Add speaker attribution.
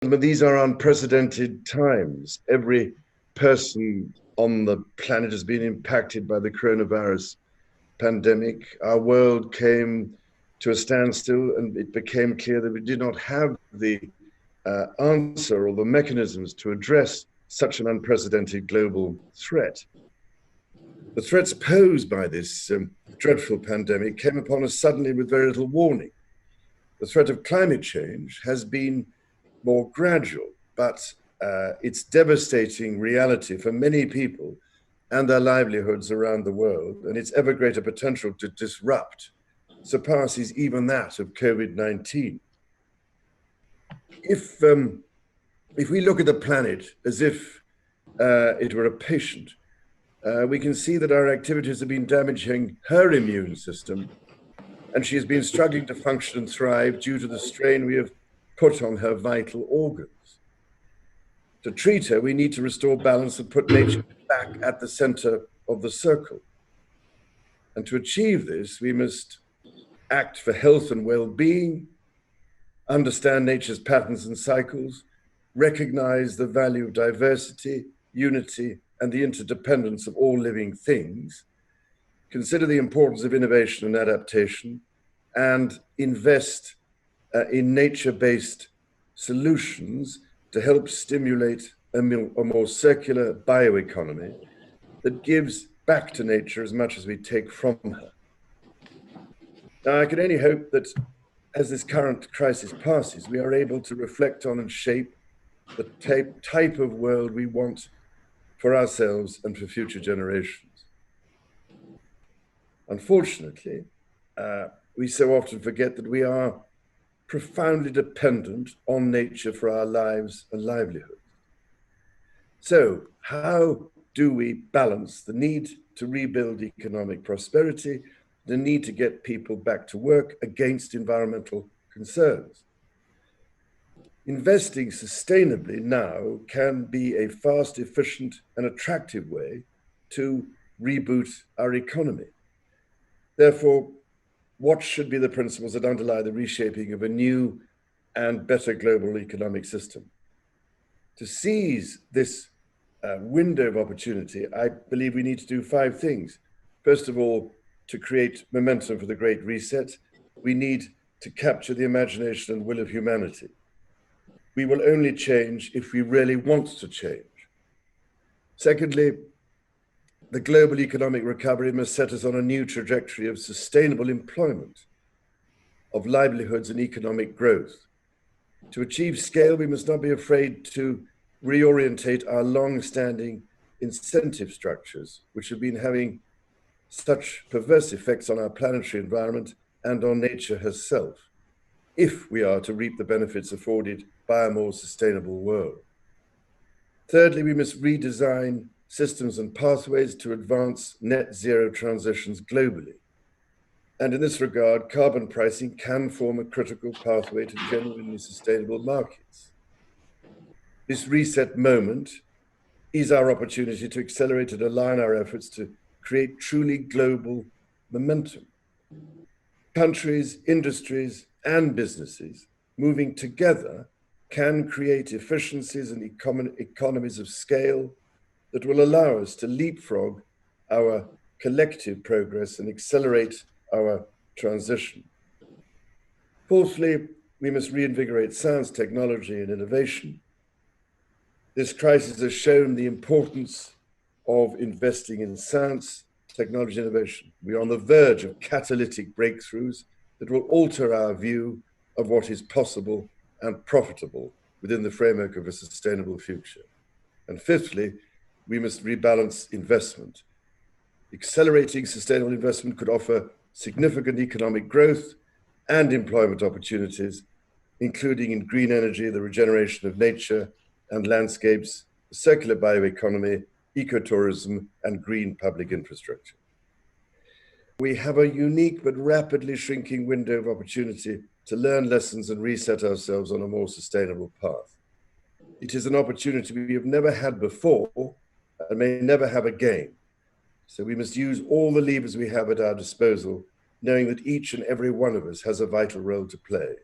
Speaker 1: But these are unprecedented times. Every person on the planet has been impacted by the coronavirus pandemic. Our world came to a standstill, and it became clear that we did not have the answer or the mechanisms to address such an unprecedented global threat. The threats posed by this dreadful pandemic came upon us suddenly with very little warning. The threat of climate change has been more gradual, but its devastating reality for many people and their livelihoods around the world, and its ever greater potential to disrupt, surpasses even that of COVID-19. If we look at the planet as if it were a patient, we can see that our activities have been damaging her immune system, and she has been struggling to function and thrive due to the strain we have put on her vital organs. To treat her, we need to restore balance and put nature back at the center of the circle. And to achieve this, we must act for health and well-being, understand nature's patterns and cycles, recognize the value of diversity, unity, and the interdependence of all living things, consider the importance of innovation and adaptation, and invest in nature-based solutions to help stimulate a more circular bioeconomy that gives back to nature as much as we take from her. Now, I can only hope that as this current crisis passes, we are able to reflect on and shape the type of world we want for ourselves and for future generations. Unfortunately, we so often forget that we are profoundly dependent on nature for our lives and livelihoods. So, how do we balance the need to rebuild economic prosperity, the need to get people back to work against environmental concerns? Investing sustainably now can be a fast, efficient, and attractive way to reboot our economy. Therefore, what should be the principles that underlie the reshaping of a new and better global economic system? To seize this window of opportunity, I believe we need to do 5 things. First of all, to create momentum for the Great Reset, we need to capture the imagination and will of humanity. We will only change if we really want to change. Secondly, the global economic recovery must set us on a new trajectory of sustainable employment, of livelihoods and economic growth. To achieve scale, we must not be afraid to reorientate our long-standing incentive structures, which have been having such perverse effects on our planetary environment and on nature herself, if we are to reap the benefits afforded by a more sustainable world. Thirdly, we must redesign systems and pathways to advance net zero transitions globally. And in this regard, carbon pricing can form a critical pathway to genuinely sustainable markets. This reset moment is our opportunity to accelerate and align our efforts to create truly global momentum. Countries, industries, and businesses moving together can create efficiencies and economies of scale that will allow us to leapfrog our collective progress and accelerate our transition. Fourthly, we must reinvigorate science, technology, and innovation. This crisis has shown the importance of investing in science, technology, and innovation. We are on the verge of catalytic breakthroughs that will alter our view of what is possible and profitable within the framework of a sustainable future. And fifthly, we must rebalance investment. Accelerating sustainable investment could offer significant economic growth and employment opportunities, including in green energy, the regeneration of nature and landscapes, the circular bioeconomy, ecotourism, and green public infrastructure. We have a unique but rapidly shrinking window of opportunity to learn lessons and reset ourselves on a more sustainable path. It is an opportunity we have never had before and may never have again. So we must use all the levers we have at our disposal, knowing that each and every one of us has a vital role to play.